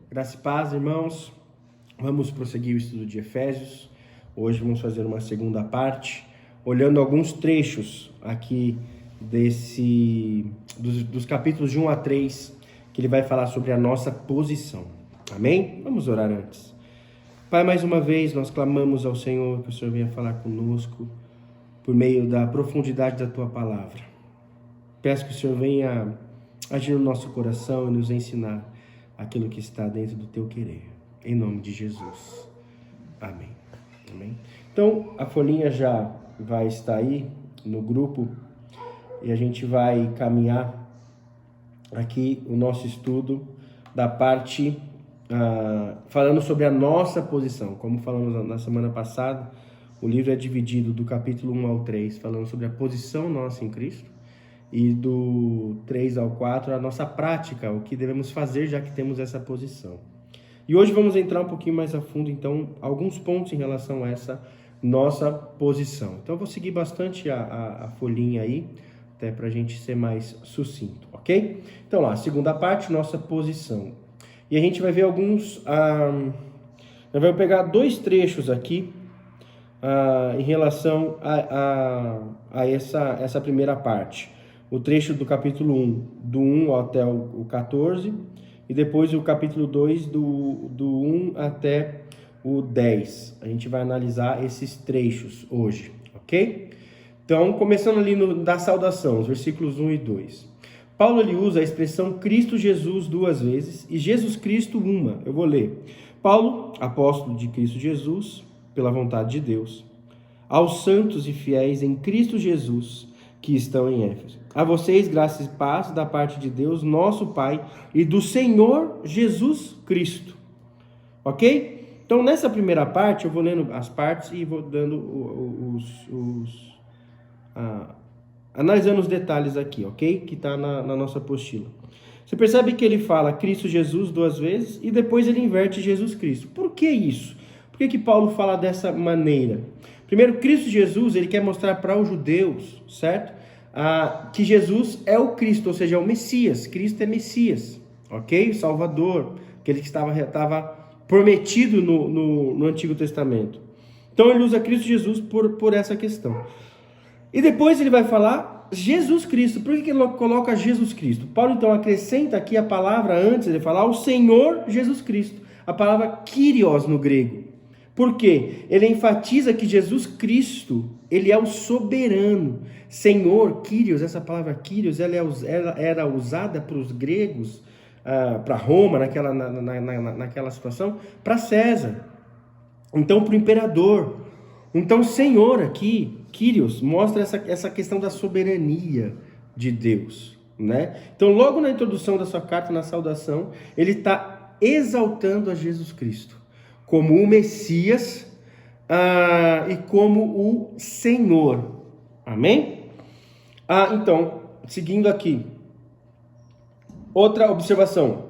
Graça e paz, irmãos. Vamos prosseguir o estudo de Efésios. Hoje vamos fazer uma segunda parte, olhando alguns trechos aqui dos capítulos de 1 a 3, que ele vai falar sobre a nossa posição. Amém? Vamos orar antes. Pai, mais uma vez nós clamamos ao Senhor que o Senhor venha falar conosco por meio da profundidade da Tua palavra. Peço que o Senhor venha agir no nosso coração e nos ensinar aquilo que está dentro do Teu querer. Em nome de Jesus. Amém. Amém. Então, a folhinha já vai estar aí no grupo e a gente vai caminhar aqui o nosso estudo da parte falando sobre a nossa posição. Como falamos na semana passada, o livro é dividido do capítulo 1 ao 3, falando sobre a posição nossa em Cristo, e do 3 ao 4, a nossa prática, o que devemos fazer já que temos essa posição. E hoje vamos entrar um pouquinho mais a fundo, então, alguns pontos em relação a essa nossa posição. Então, eu vou seguir bastante a folhinha aí, até para a gente ser mais sucinto, ok? Então, lá, segunda parte, nossa posição. E a gente vai ver alguns... eu vou pegar dois trechos aqui em relação a essa primeira parte. O trecho do capítulo 1, do 1 até o 14, e depois o capítulo 2, do 1 até o 10. A gente vai analisar esses trechos hoje, ok? Então, começando ali da saudação, os versículos 1 e 2. Paulo ele usa a expressão Cristo Jesus duas vezes e Jesus Cristo uma. Eu vou ler. Paulo, apóstolo de Cristo Jesus, pela vontade de Deus, aos santos e fiéis em Cristo Jesus, que estão em Éfeso. A vocês, graça e paz da parte de Deus, nosso Pai, e do Senhor Jesus Cristo. Ok? Então, nessa primeira parte, eu vou lendo as partes e vou dando analisando os detalhes aqui, ok? Que está na nossa apostila. Você percebe que ele fala Cristo Jesus duas vezes e depois ele inverte Jesus Cristo. Por que isso? Por que Paulo fala dessa maneira? Primeiro, Cristo Jesus, ele quer mostrar para os judeus, certo? Que Jesus é o Cristo, ou seja, é o Messias. Cristo é Messias, ok? O Salvador, aquele que estava prometido no Antigo Testamento. Então ele usa Cristo Jesus por essa questão. E depois ele vai falar Jesus Cristo. Por que ele coloca Jesus Cristo? Paulo então acrescenta aqui a palavra antes, ele fala o Senhor Jesus Cristo. A palavra Kyrios no grego. Por quê? Ele enfatiza que Jesus Cristo, ele é o soberano. Senhor, Kyrios, essa palavra Kyrios, ela era usada para os gregos, para Roma, naquela situação, para César. Então, para o imperador. Então, Senhor aqui, Kyrios, mostra essa questão da soberania de Deus, né? Então, logo na introdução da sua carta, na saudação, ele está exaltando a Jesus Cristo como o Messias e como o Senhor. Amém? Então, seguindo aqui, outra observação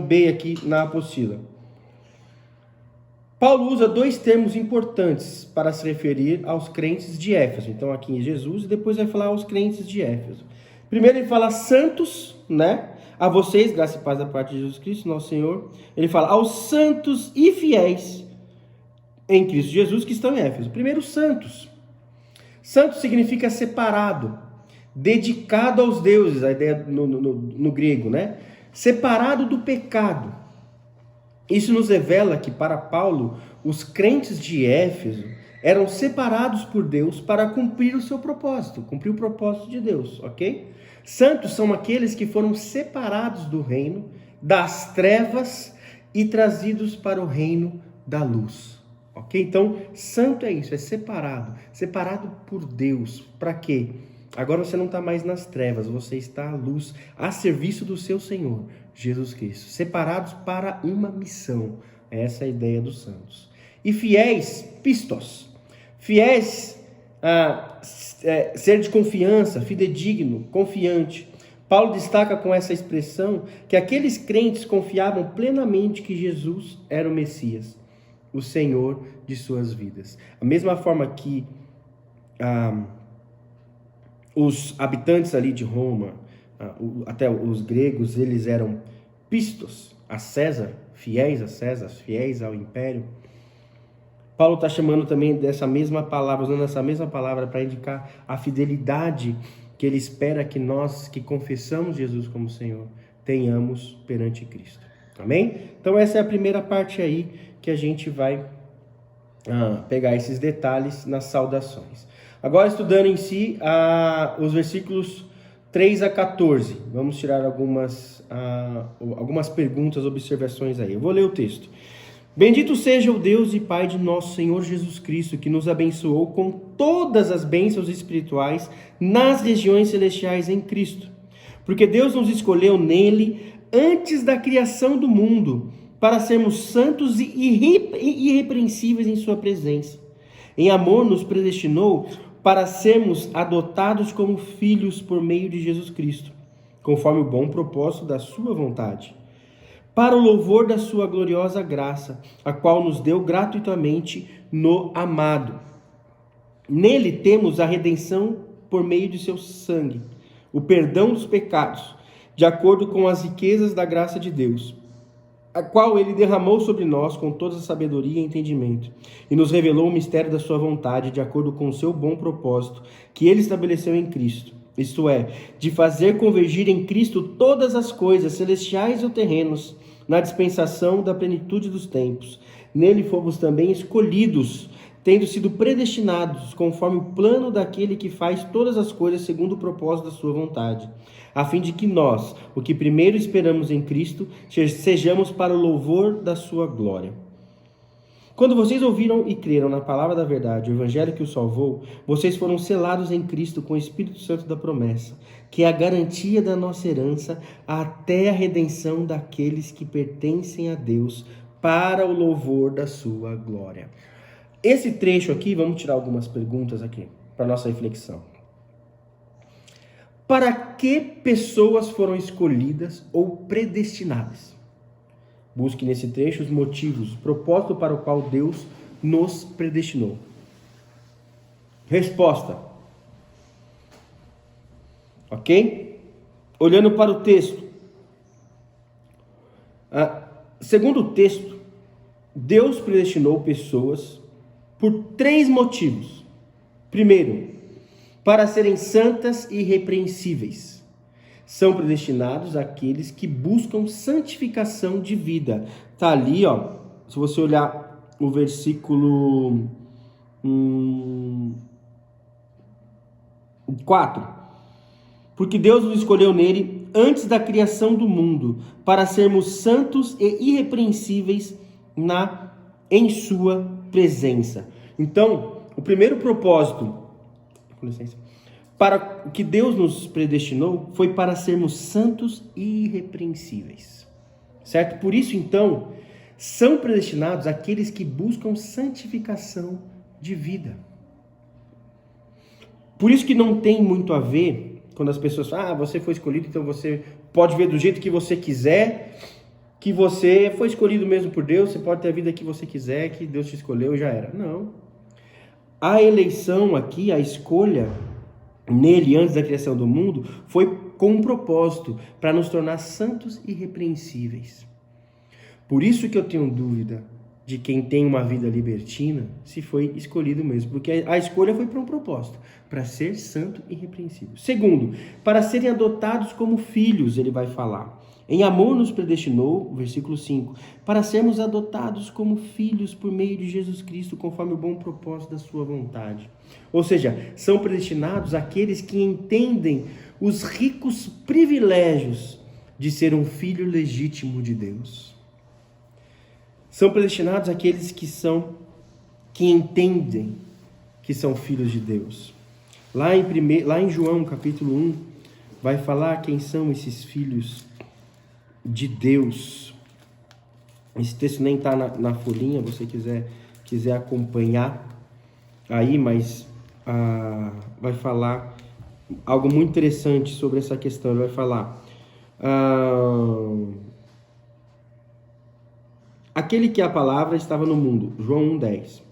B aqui na apostila. Paulo usa dois termos importantes para se referir aos crentes de Éfeso. Então, aqui em Jesus, e depois vai falar aos crentes de Éfeso. Primeiro ele fala santos, né? A vocês, graça e paz da parte de Jesus Cristo, nosso Senhor. Ele fala aos santos e fiéis em Cristo Jesus que estão em Éfeso. Primeiro, santos. Santo significa separado, dedicado aos deuses, a ideia no grego, né? Separado do pecado. Isso nos revela que, para Paulo, os crentes de Éfeso eram separados por Deus para cumprir o seu propósito, cumprir o propósito de Deus, ok? Santos são aqueles que foram separados do reino, das trevas e trazidos para o reino da luz, ok? Então, santo é isso, é separado por Deus. Para quê? Agora você não está mais nas trevas, você está à luz, a serviço do seu Senhor, Jesus Cristo. Separados para uma missão. Essa é a ideia dos santos. E fiéis, pistos. Fiéis, ser de confiança, fidedigno, confiante. Paulo destaca com essa expressão que aqueles crentes confiavam plenamente que Jesus era o Messias, o Senhor de suas vidas. A mesma forma que os habitantes ali de Roma, até os gregos, eles eram pistos, a César, fiéis a César, fiéis ao império. Paulo está chamando também dessa mesma palavra, usando essa mesma palavra para indicar a fidelidade que ele espera que nós, que confessamos Jesus como Senhor, tenhamos perante Cristo. Amém? Então essa é a primeira parte aí que a gente vai pegar esses detalhes nas saudações. Agora estudando em si os versículos 3 a 14. Vamos tirar algumas perguntas, observações aí. Eu vou ler o texto. Bendito seja o Deus e Pai de nosso Senhor Jesus Cristo, que nos abençoou com todas as bênçãos espirituais nas regiões celestiais em Cristo. Porque Deus nos escolheu nele antes da criação do mundo, para sermos santos e irrepreensíveis em sua presença. Em amor nos predestinou para sermos adotados como filhos por meio de Jesus Cristo, conforme o bom propósito da sua vontade, para o louvor da sua gloriosa graça, a qual nos deu gratuitamente no amado. Nele temos a redenção por meio de seu sangue, o perdão dos pecados, de acordo com as riquezas da graça de Deus, a qual ele derramou sobre nós com toda a sabedoria e entendimento, e nos revelou o mistério da sua vontade, de acordo com o seu bom propósito, que ele estabeleceu em Cristo, isto é, de fazer convergir em Cristo todas as coisas, celestiais ou terrenos, na dispensação da plenitude dos tempos. Nele fomos também escolhidos, tendo sido predestinados, conforme o plano daquele que faz todas as coisas segundo o propósito da sua vontade, a fim de que nós, o que primeiro esperamos em Cristo, sejamos para o louvor da sua glória. Quando vocês ouviram e creram na palavra da verdade, o evangelho que os salvou, vocês foram selados em Cristo com o Espírito Santo da promessa, que é a garantia da nossa herança até a redenção daqueles que pertencem a Deus, para o louvor da sua glória. Esse trecho aqui, vamos tirar algumas perguntas aqui para nossa reflexão. Para que pessoas foram escolhidas ou predestinadas? Busque nesse trecho os motivos, o propósito para o qual Deus nos predestinou. Resposta. Ok? Olhando para o texto. Segundo o texto, Deus predestinou pessoas por 3 motivos. Primeiro, para serem santas e irrepreensíveis. São predestinados aqueles que buscam santificação de vida. Está ali, ó, se você olhar o versículo 4. Porque Deus nos escolheu nele antes da criação do mundo, para sermos santos e irrepreensíveis em sua presença. Então, o primeiro propósito, com licença, para o que Deus nos predestinou foi para sermos santos e irrepreensíveis, certo? Por isso, então, são predestinados aqueles que buscam santificação de vida. Por isso que não tem muito a ver quando as pessoas falam, você foi escolhido, então você pode ver do jeito que você quiser, que você foi escolhido mesmo por Deus, você pode ter a vida que você quiser, que Deus te escolheu e já era. Não. A eleição aqui, a escolha nele antes da criação do mundo, foi com um propósito, para nos tornar santos e irrepreensíveis. Por isso que eu tenho dúvida de quem tem uma vida libertina, se foi escolhido mesmo, porque a escolha foi para um propósito, para ser santo e irrepreensível. Segundo, para serem adotados como filhos, ele vai falar. Em amor nos predestinou, versículo 5, para sermos adotados como filhos por meio de Jesus Cristo, conforme o bom propósito da sua vontade. Ou seja, são predestinados aqueles que entendem os ricos privilégios de ser um filho legítimo de Deus. São predestinados aqueles que entendem que são filhos de Deus. Lá em João, capítulo 1, vai falar quem são esses filhos de Deus. Esse texto nem está na folhinha, você quiser acompanhar aí, mas vai falar algo muito interessante sobre essa questão. Ele vai falar aquele que é a palavra estava no mundo, João 1,10,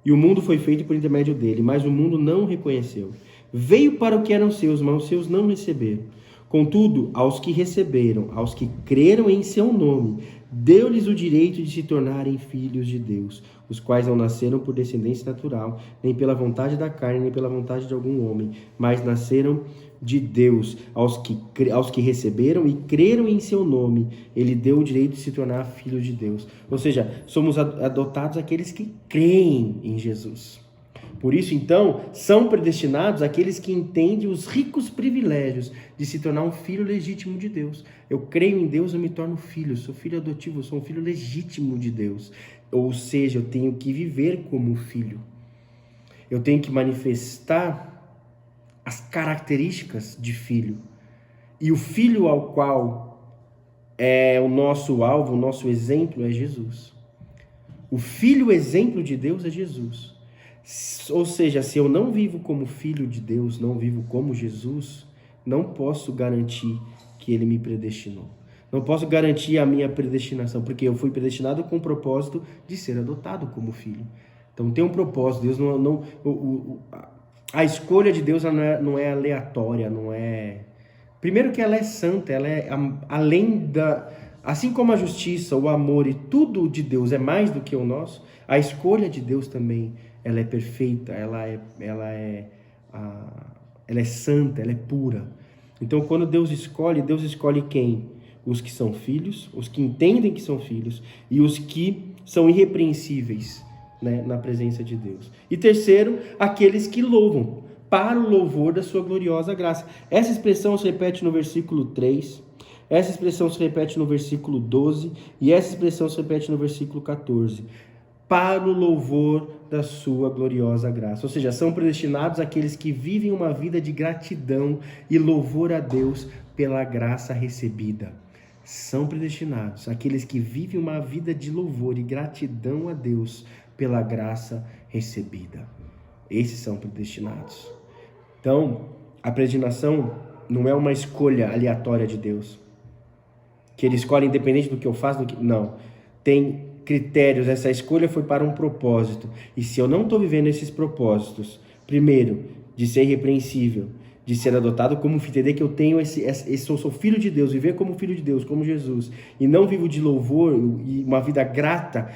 e o mundo foi feito por intermédio dele, mas o mundo não o reconheceu. Veio para o que eram seus, mas os seus não receberam. Contudo, aos que receberam, aos que creram em seu nome, deu-lhes o direito de se tornarem filhos de Deus, os quais não nasceram por descendência natural, nem pela vontade da carne, nem pela vontade de algum homem, mas nasceram de Deus. Aos que receberam e creram em seu nome, ele deu o direito de se tornar filhos de Deus. Ou seja, somos adotados aqueles que creem em Jesus. Por isso, então, são predestinados aqueles que entendem os ricos privilégios de se tornar um filho legítimo de Deus. Eu creio em Deus, eu me torno filho, sou filho adotivo, eu sou um filho legítimo de Deus. Ou seja, eu tenho que viver como filho. Eu tenho que manifestar as características de filho. E o filho ao qual é o nosso alvo, o nosso exemplo é Jesus. O filho exemplo de Deus é Jesus. Ou seja, se eu não vivo como filho de Deus, não vivo como Jesus, não posso garantir que ele me predestinou. Não posso garantir a minha predestinação, porque eu fui predestinado com o propósito de ser adotado como filho. Então tem um propósito. Deus a escolha de Deus não é aleatória, não é... Primeiro que ela é santa, ela é além da... Assim como a justiça, o amor e tudo de Deus é mais do que o nosso, a escolha de Deus também, ela é perfeita, ela é santa, ela é pura. Então, quando Deus escolhe quem? Os que são filhos, os que entendem que são filhos e os que são irrepreensíveis, né, na presença de Deus. E terceiro, aqueles que louvam, para o louvor da sua gloriosa graça. Essa expressão se repete no versículo 3, essa expressão se repete no versículo 12 e essa expressão se repete no versículo 14. Para o louvor da sua gloriosa graça. Ou seja, são predestinados aqueles que vivem uma vida de gratidão e louvor a Deus pela graça recebida. São predestinados aqueles que vivem uma vida de louvor e gratidão a Deus pela graça recebida. Esses são predestinados. Então, a predestinação não é uma escolha aleatória de Deus, que ele escolhe independente do que eu faço, não. Tem critérios, essa escolha foi para um propósito. E se eu não estou vivendo esses propósitos, primeiro, de ser irrepreensível, de ser adotado como filho, entender que eu tenho sou filho de Deus, viver como filho de Deus, como Jesus, e não vivo de louvor e uma vida grata,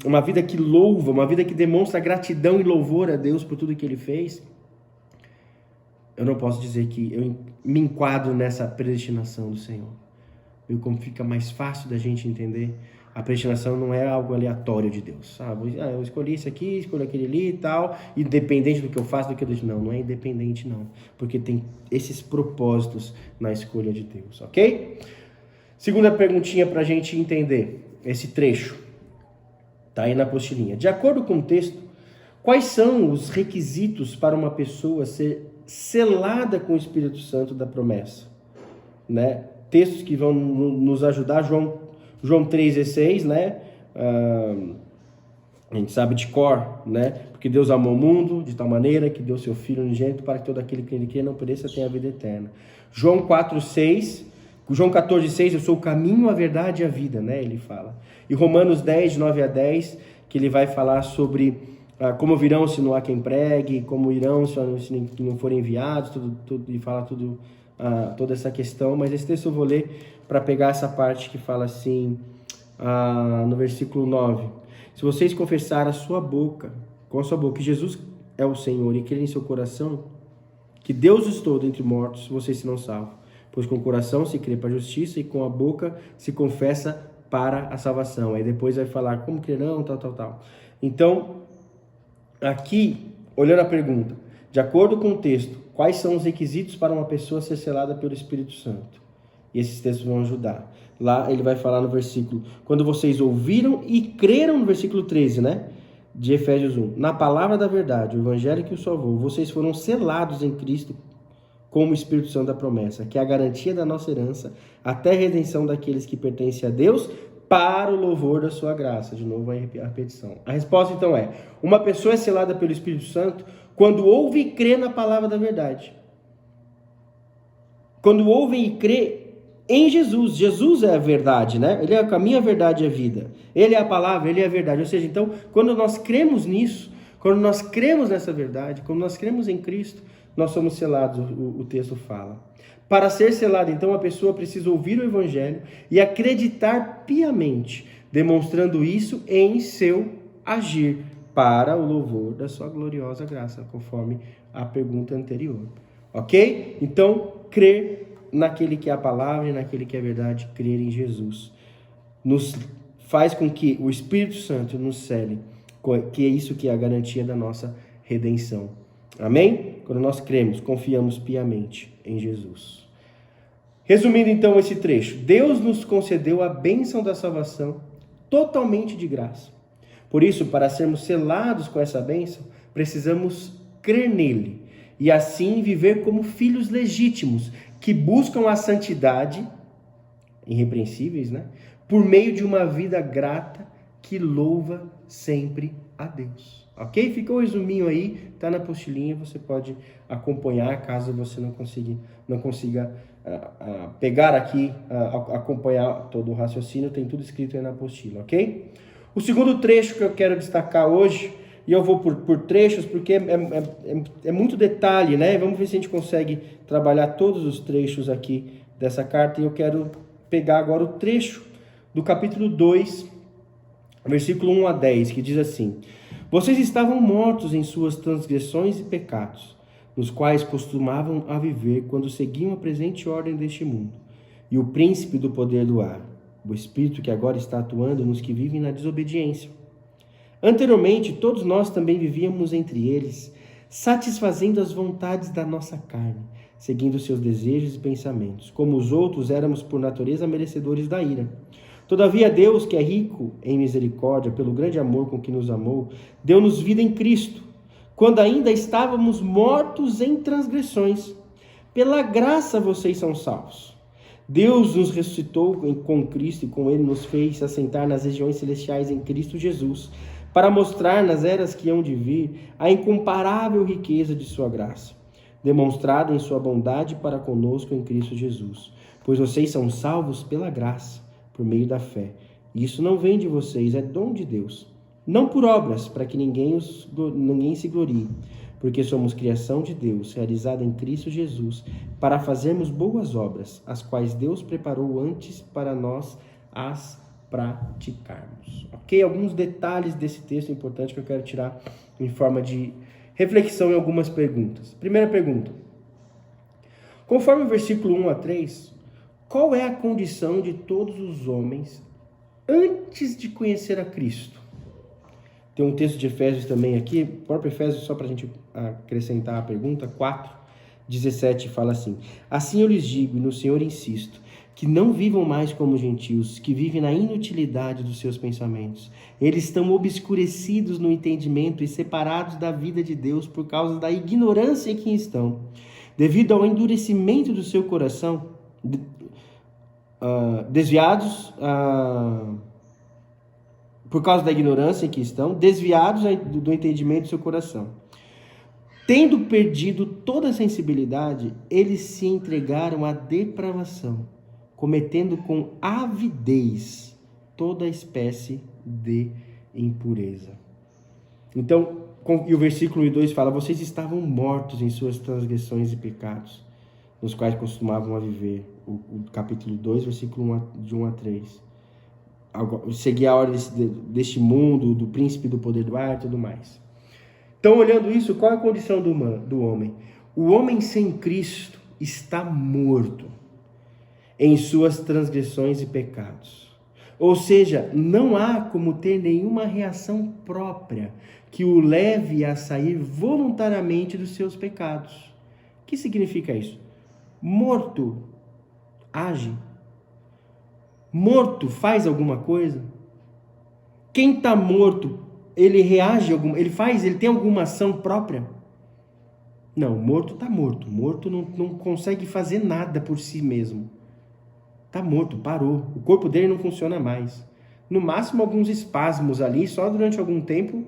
uma vida que louva, uma vida que demonstra gratidão e louvor a Deus por tudo que Ele fez, eu não posso dizer que eu me enquadro nessa predestinação do Senhor. Viu como fica mais fácil da gente entender? A predestinação não é algo aleatório de Deus. Eu escolhi isso aqui, escolhi aquele ali e tal, independente do que eu faço, do que eu deixo. Não é independente não, porque tem esses propósitos na escolha de Deus, ok? Segunda perguntinha para a gente entender esse trecho. Está aí na apostilinha. De acordo com o texto, quais são os requisitos para uma pessoa ser selada com o Espírito Santo da promessa? Né? Textos que vão nos ajudar, João 3,16, né? A gente sabe de cor, né? Porque Deus amou o mundo de tal maneira que deu seu Filho unigênito para que todo aquele que nele crê não pereça, tenha a vida eterna. João 4,6, João 14,6, eu sou o caminho, a verdade e a vida, né? Ele fala. E Romanos 10, de 9 a 10, que ele vai falar sobre como virão se não há quem pregue, como irão se não forem enviados, tudo, e fala tudo, toda essa questão. Mas esse texto eu vou ler para pegar essa parte que fala assim, no versículo 9. Se vocês confessarem com a sua boca que Jesus é o Senhor e crer em seu coração que Deus estou dentre mortos, vocês serão salvos. Pois com o coração se crê para a justiça e com a boca se confessa para a salvação. Aí depois vai falar como crerão, tal. Então, aqui, olhando a pergunta, de acordo com o texto, quais são os requisitos para uma pessoa ser selada pelo Espírito Santo? E esses textos vão ajudar. Lá ele vai falar no versículo, quando vocês ouviram e creram, no versículo 13, né? De Efésios 1. Na palavra da verdade, o evangelho que o salvou, vocês foram selados em Cristo com o Espírito Santo da promessa, que é a garantia da nossa herança, até a redenção daqueles que pertencem a Deus, para o louvor da sua graça. De novo a repetição. A resposta então é, uma pessoa é selada pelo Espírito Santo quando ouve e crê na palavra da verdade. Quando ouve e crê em Jesus. Jesus é a verdade, né? Ele é o caminho, a verdade e a vida. Ele é a palavra, ele é a verdade. Ou seja, então, quando nós cremos nisso, quando nós cremos nessa verdade, quando nós cremos em Cristo, nós somos selados, o texto fala. Para ser selado, então, a pessoa precisa ouvir o Evangelho e acreditar piamente, demonstrando isso em seu agir, para o louvor da sua gloriosa graça, conforme a pergunta anterior. Ok? Então, crer naquele que é a palavra e naquele que é a verdade, crer em Jesus, nos faz com que o Espírito Santo nos cele, que é isso que é a garantia da nossa redenção. Amém? Quando nós cremos, confiamos piamente em Jesus. Resumindo então esse trecho, Deus nos concedeu a bênção da salvação totalmente de graça. Por isso, para sermos selados com essa bênção, precisamos crer nele e assim viver como filhos legítimos que buscam a santidade, irrepreensíveis, né? Por meio de uma vida grata que louva sempre a Deus. Ok? Ficou o resuminho aí, tá na apostilinha, você pode acompanhar caso você não consiga pegar aqui, acompanhar todo o raciocínio, tem tudo escrito aí na apostila, ok? O segundo trecho que eu quero destacar hoje, e eu vou por trechos, porque é muito detalhe, né? Vamos ver se a gente consegue trabalhar todos os trechos aqui dessa carta, e eu quero pegar agora o trecho do capítulo 2, versículo 1 a 10, que diz assim: Vocês estavam mortos em suas transgressões e pecados, nos quais costumavam a viver quando seguiam a presente ordem deste mundo, e o príncipe do poder do ar, o espírito que agora está atuando nos que vivem na desobediência. Anteriormente, todos nós também vivíamos entre eles, satisfazendo as vontades da nossa carne, seguindo seus desejos e pensamentos. Como os outros, éramos por natureza merecedores da ira. Todavia, Deus, que é rico em misericórdia, pelo grande amor com que nos amou, deu-nos vida em Cristo, quando ainda estávamos mortos em transgressões. Pela graça vocês são salvos. Deus nos ressuscitou com Cristo e com Ele nos fez assentar nas regiões celestiais em Cristo Jesus, para mostrar nas eras que hão de vir a incomparável riqueza de sua graça, demonstrada em sua bondade para conosco em Cristo Jesus. Pois vocês são salvos pela graça, por meio da fé. E isso não vem de vocês, é dom de Deus. Não por obras, para que ninguém se glorie, porque somos criação de Deus, realizada em Cristo Jesus, para fazermos boas obras, as quais Deus preparou antes para nós as praticarmos. Ok? Alguns detalhes desse texto importante que eu quero tirar em forma de reflexão em algumas perguntas. Primeira pergunta. Conforme o versículo 1 a 3, qual é a condição de todos os homens antes de conhecer a Cristo? Tem um texto de Efésios também aqui, o próprio Efésios, só para a gente acrescentar a pergunta, 4:17 fala assim: Assim eu lhes digo, e no Senhor insisto, que não vivam mais como gentios, que vivem na inutilidade dos seus pensamentos. Eles estão obscurecidos no entendimento e separados da vida de Deus por causa da ignorância em que estão. Devido ao endurecimento do seu coração, desviados por causa da ignorância em que estão, desviados do entendimento do seu coração. Tendo perdido toda a sensibilidade, eles se entregaram à depravação, cometendo com avidez toda espécie de impureza. Então, e o versículo 2 fala: Vocês estavam mortos em suas transgressões e pecados, nos quais costumavam a viver. O capítulo 2, versículo 1 a 3. Seguir a ordem deste mundo, do príncipe do poder do ar e tudo mais. Então, olhando isso, qual é a condição do homem? O homem sem Cristo está morto em suas transgressões e pecados. Ou seja, não há como ter nenhuma reação própria que o leve a sair voluntariamente dos seus pecados. O que significa isso? Morto age. Morto faz alguma coisa? Quem está morto, ele reage, ele tem alguma ação própria? Não, morto está morto. Morto não consegue fazer nada por si mesmo. Está morto, parou. O corpo dele não funciona mais. No máximo alguns espasmos ali, só durante algum tempo,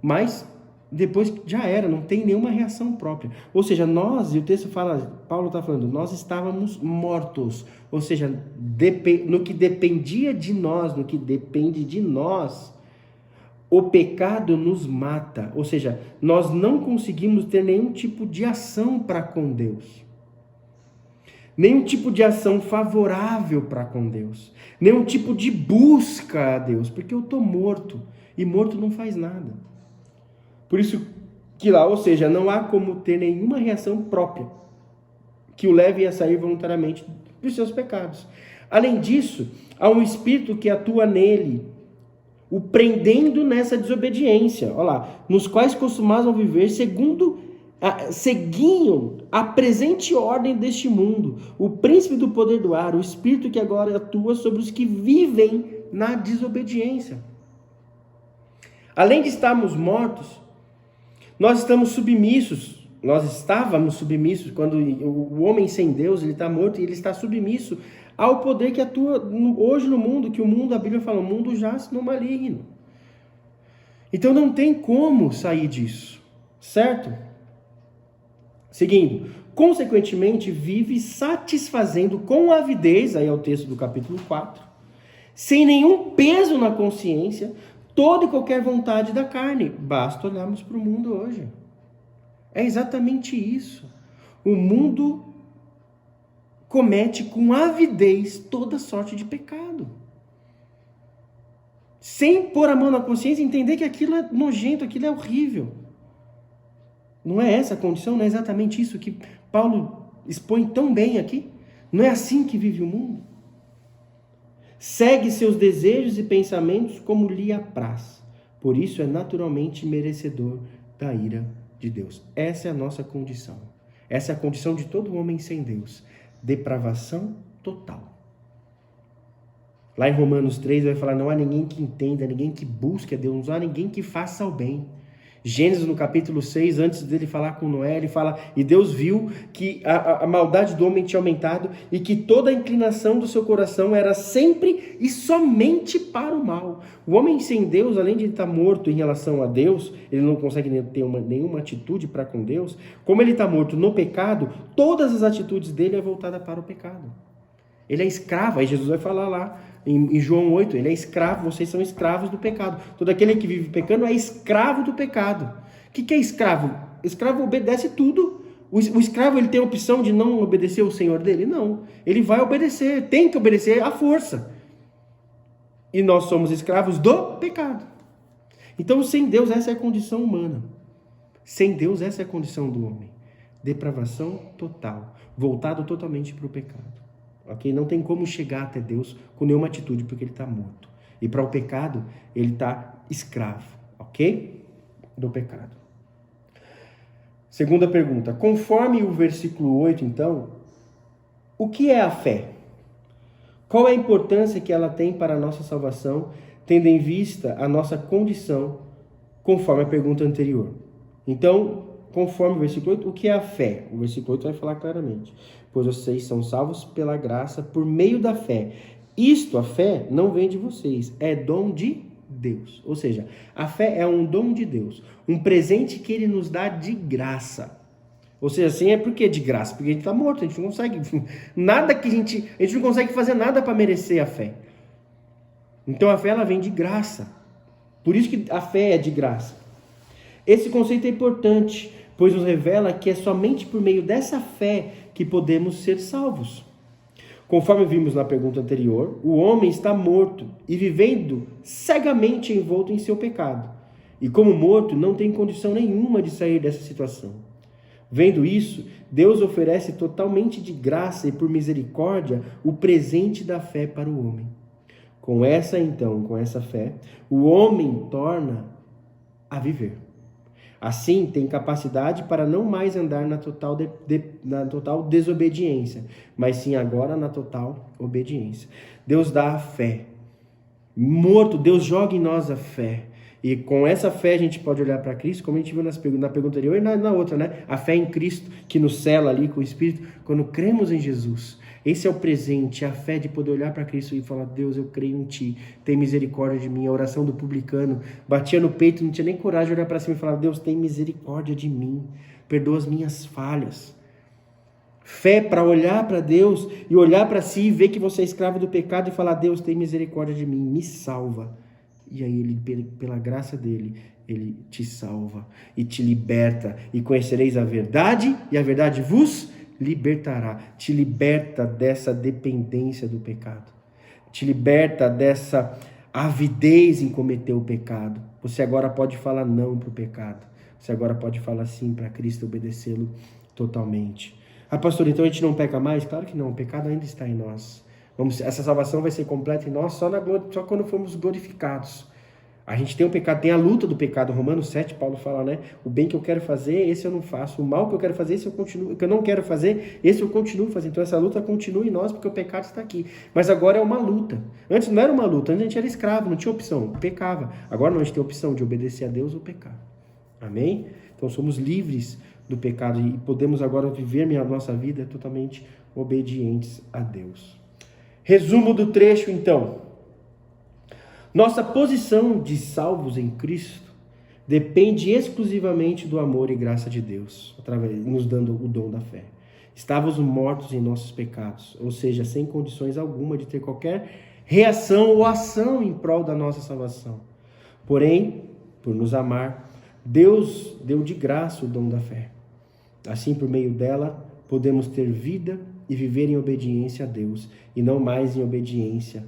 mas depois já era, não tem nenhuma reação própria. Ou seja, e o texto fala, Paulo está falando, nós estávamos mortos. Ou seja, no que dependia de nós, no que depende de nós, o pecado nos mata. Ou seja, nós não conseguimos ter nenhum tipo de ação para com Deus. nenhum tipo de ação favorável para com Deus, nenhum tipo de busca a Deus, porque eu estou morto, e morto não faz nada. Por isso que lá, ou seja, não há como ter nenhuma reação própria que o leve a sair voluntariamente dos seus pecados. Além disso, há um espírito que atua nele, o prendendo nessa desobediência. Olha lá, nos quais costumavam viver seguiam a presente ordem deste mundo, o príncipe do poder do ar, o espírito que agora atua sobre os que vivem na desobediência. Além de estarmos mortos, nós estávamos submissos, quando o homem sem Deus, ele está morto e ele está submisso ao poder que atua hoje no mundo, que o mundo, a Bíblia fala, o mundo jaz no maligno. Então não tem como sair disso, certo? Seguindo, consequentemente, vive satisfazendo com avidez, aí é o texto do capítulo 4, sem nenhum peso na consciência, toda e qualquer vontade da carne. Basta olharmos para o mundo hoje. É exatamente isso. O mundo comete com avidez toda sorte de pecado. Sem pôr a mão na consciência e entender que aquilo é nojento, aquilo é horrível. Não é essa a condição? Não é exatamente isso que Paulo expõe tão bem aqui? Não é assim que vive o mundo? Segue seus desejos e pensamentos como lhe apraz. Por isso é naturalmente merecedor da ira de Deus. Essa é a nossa condição. Essa é a condição de todo homem sem Deus. Depravação total. Lá em Romanos 3 vai falar, não há ninguém que entenda, ninguém que busque a Deus, não há ninguém que faça o bem. Gênesis no capítulo 6, antes dele falar com Noé, ele fala, e Deus viu que a maldade do homem tinha aumentado e que toda a inclinação do seu coração era sempre e somente para o mal. O homem sem Deus, além de estar morto em relação a Deus, ele não consegue ter nenhuma atitude para com Deus, como ele está morto no pecado, todas as atitudes dele é voltada para o pecado. Ele é escravo, aí Jesus vai falar lá, em João 8, ele é escravo, vocês são escravos do pecado. Todo aquele que vive pecando é escravo do pecado. O que é escravo? Escravo obedece tudo. O escravo ele tem a opção de não obedecer o senhor dele? Não. Ele vai obedecer, tem que obedecer à força. E nós somos escravos do pecado. Então, sem Deus, essa é a condição humana. Sem Deus, essa é a condição do homem. Depravação total, voltado totalmente para o pecado. Okay? Não tem como chegar até Deus com nenhuma atitude, porque ele está morto. E para o pecado, ele está escravo, ok? Do pecado. Segunda pergunta. Conforme o versículo 8, então, o que é a fé? Qual é a importância que ela tem para a nossa salvação, tendo em vista a nossa condição, conforme a pergunta anterior? Então, conforme o versículo 8, o que é a fé? O versículo 8 vai falar claramente. Pois vocês são salvos pela graça por meio da fé. Isto, a fé, não vem de vocês, é dom de Deus. Ou seja, a fé é um dom de Deus, um presente que ele nos dá de graça. Ou seja, assim é porque de graça, porque a gente está morto, a gente não consegue nada que a gente não consegue fazer nada para merecer a fé. Então a fé ela vem de graça. Por isso que a fé é de graça. Esse conceito é importante, pois nos revela que é somente por meio dessa fé que podemos ser salvos. Conforme vimos na pergunta anterior, o homem está morto e vivendo cegamente envolto em seu pecado. E como morto, não tem condição nenhuma de sair dessa situação. Vendo isso, Deus oferece totalmente de graça e por misericórdia o presente da fé para o homem. Com essa fé, o homem torna a viver. Assim, tem capacidade para não mais andar na total desobediência, mas sim agora na total obediência. Deus dá a fé. Morto, Deus joga em nós a fé. E com essa fé a gente pode olhar para Cristo, como a gente viu na pergunta anterior e na outra, né? A fé em Cristo, que nos sela ali com o Espírito, quando cremos em Jesus. Esse é o presente, a fé de poder olhar para Cristo e falar, Deus, eu creio em Ti, tem misericórdia de mim. A oração do publicano, batia no peito, não tinha nem coragem de olhar para cima e falar, Deus, tem misericórdia de mim, perdoa as minhas falhas. Fé para olhar para Deus e olhar para si e ver que você é escravo do pecado e falar, Deus, tem misericórdia de mim, me salva. E aí, ele, pela graça dele, ele te salva e te liberta. E conhecereis a verdade, e a verdade vos libertará, te liberta dessa dependência do pecado, te liberta dessa avidez em cometer o pecado. Você agora pode falar não para o pecado, você agora pode falar sim para Cristo, obedecê-lo totalmente. Ah, pastor, então a gente não peca mais? Claro que não, o pecado ainda está em nós. Essa salvação vai ser completa em nós só quando formos glorificados. A gente tem o pecado, tem a luta do pecado. Romanos 7, Paulo fala, né? O bem que eu quero fazer, esse eu não faço. O mal que eu quero fazer, esse eu continuo. O que eu não quero fazer, esse eu continuo fazendo. Então essa luta continua em nós, porque o pecado está aqui. Mas agora é uma luta. Antes não era uma luta, antes a gente era escravo, não tinha opção, pecava. Agora não, a gente tem a opção de obedecer a Deus ou pecar. Amém? Então somos livres do pecado e podemos agora viver a nossa vida totalmente obedientes a Deus. Resumo do trecho, então. Nossa posição de salvos em Cristo depende exclusivamente do amor e graça de Deus, nos dando o dom da fé. Estávamos mortos em nossos pecados, ou seja, sem condições alguma de ter qualquer reação ou ação em prol da nossa salvação. Porém, por nos amar, Deus deu de graça o dom da fé. Assim, por meio dela, podemos ter vida e viver em obediência a Deus, e não mais em obediência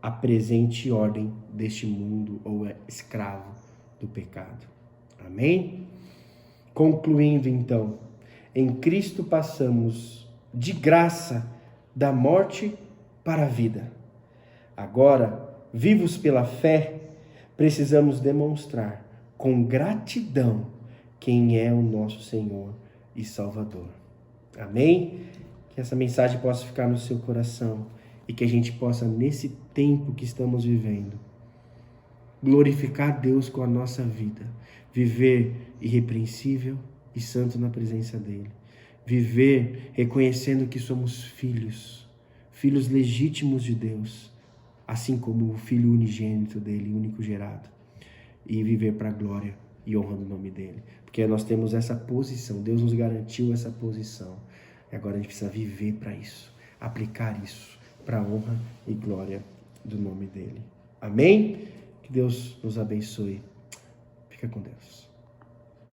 a presente ordem deste mundo, ou é escravo do pecado. Amém? Concluindo então, em Cristo passamos de graça da morte para a vida. Agora, vivos pela fé, precisamos demonstrar com gratidão quem é o nosso Senhor e Salvador. Amém? Que essa mensagem possa ficar no seu coração e que a gente possa, nesse tempo que estamos vivendo, glorificar Deus com a nossa vida, viver irrepreensível e santo na presença dEle, viver reconhecendo que somos filhos legítimos de Deus, assim como o Filho unigênito dEle, único gerado, e viver para a glória e honra do nome dEle, porque nós temos essa posição, Deus nos garantiu essa posição, e agora a gente precisa viver para isso, aplicar isso, para a honra e glória do nome dEle. Amém? Que Deus nos abençoe. Fica com Deus.